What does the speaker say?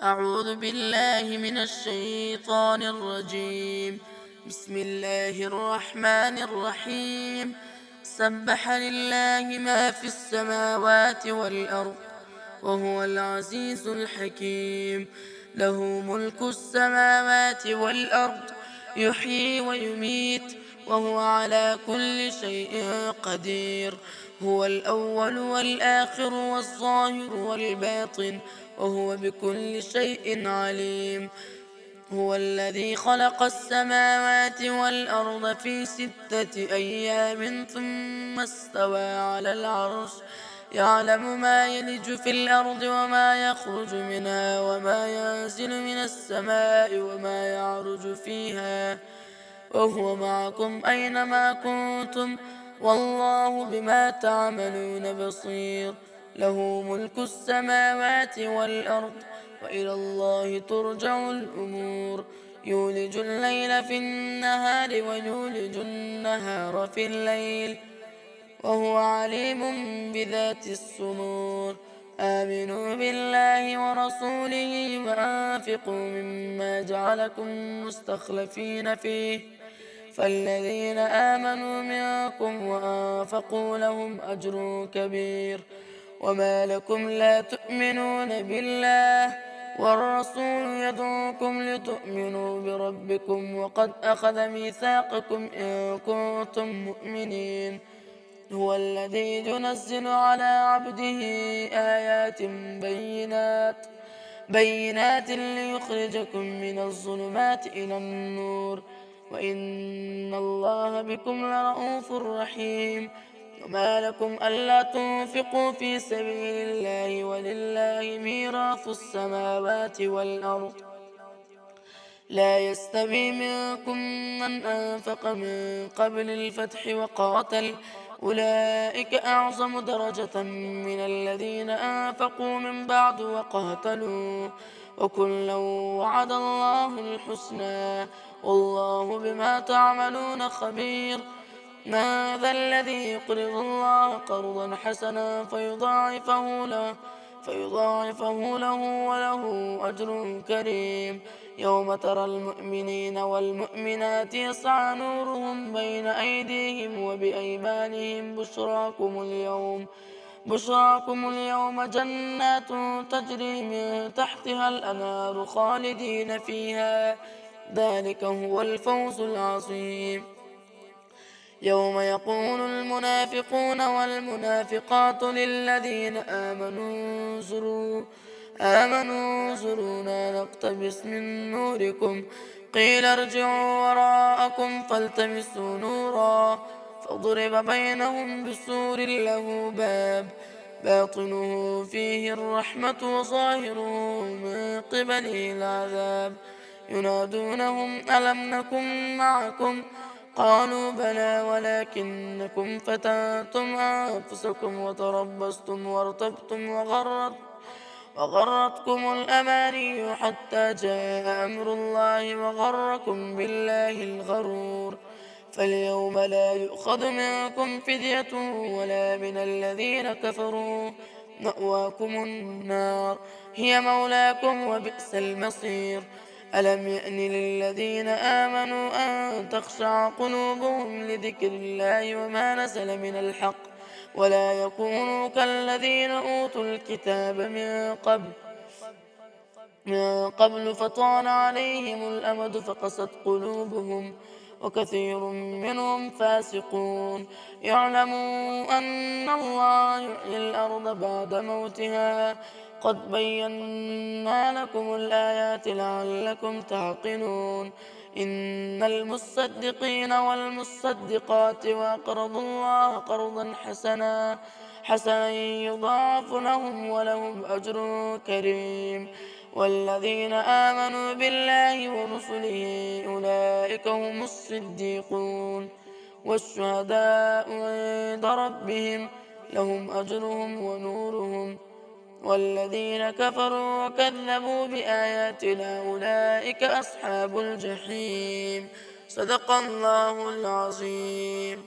أعوذ بالله من الشيطان الرجيم. بسم الله الرحمن الرحيم. سبح لله ما في السماوات والأرض وهو العزيز الحكيم. له ملك السماوات والأرض، يحيي ويميت وهو على كل شيء قدير. هو الأول والآخر والظاهر والباطن، وهو بكل شيء عليم. هو الذي خلق السماوات والأرض في 6 أيام ثم استوى على العرش، يعلم ما يلج في الأرض وما يخرج منها وما ينزل من السماء وما يعرج فيها، وهو معكم أينما كنتم والله بما تعملون بصير. له ملك السماوات والأرض وإلى الله ترجع الأمور. يولج الليل في النهار ويولج النهار في الليل وهو عليم بذات الصدور. آمنوا بالله ورسوله وأنفقوا مما جعلكم مستخلفين فيه، فالذين آمنوا منكم وأنفقوا لهم أجر كبير. وما لكم لا تؤمنون بالله والرسول يدعوكم لتؤمنوا بربكم وقد أخذ ميثاقكم إن كنتم مؤمنين. هو الذي ينزل على عبده آيات بينات ليخرجكم من الظلمات إلى النور، وإن الله بكم لرءوف رحيم. وما لكم ألا تنفقوا في سبيل الله ولله ميراث السماوات والأرض، لا يستوي منكم من أنفق من قبل الفتح وقاتل، أولئك أعظم درجة من الذين أنفقوا من بعد وقاتلوا، وكلا وعد الله الحسنى والله بما تعملون خبير. من ذا الذي يقرض الله قرضا حسنا فيضاعفه له وله أجر كريم. يوم ترى المؤمنين والمؤمنات يسعى نورهم بين أيديهم وبأيمانهم بشراكم اليوم جنات تجري من تحتها الأنهار خالدين فيها، ذلك هو الفوز العظيم. يوم يقول المنافقون والمنافقات للذين آمنوا انظرونا نقتبس من نوركم، قيل ارجعوا وراءكم فالتمسوا نورا، فضرب بينهم بسور له باب باطنه فيه الرحمة وظاهره من قبله العذاب. ينادونهم ألم نكن معكم؟ قالوا بلى ولكنكم فتنتم أنفسكم وتربصتم وارتبتم وغرتكم الأماني حتى جاء أمر الله وغركم بالله الغرور. فاليوم لا يؤخذ منكم فدية ولا من الذين كفروا، مأواكم النار هي مولاكم وبئس المصير. ألم يأن للذين آمنوا أن تخشع قلوبهم لذكر الله وما نزل من الحق، ولا يكونوا كالذين أوتوا الكتاب من قبل فطال عليهم الأمد فقست قلوبهم وكثير منهم فاسقون. يعلموا أن الله يحيي الأرض بعد موتها، قد بينا لكم الآيات لعلكم تعقلون. إن المصدقين والمصدقات وأقرضوا الله قرضا حسنا يضاعف لهم ولهم أجر كريم. والذين آمنوا بالله ورسله أولئك هم الصديقون والشهداء عند ربهم لهم أجرهم ونورهم. والذين كفروا وكذبوا بآياتنا أولئك أصحاب الجحيم. صدق الله العظيم.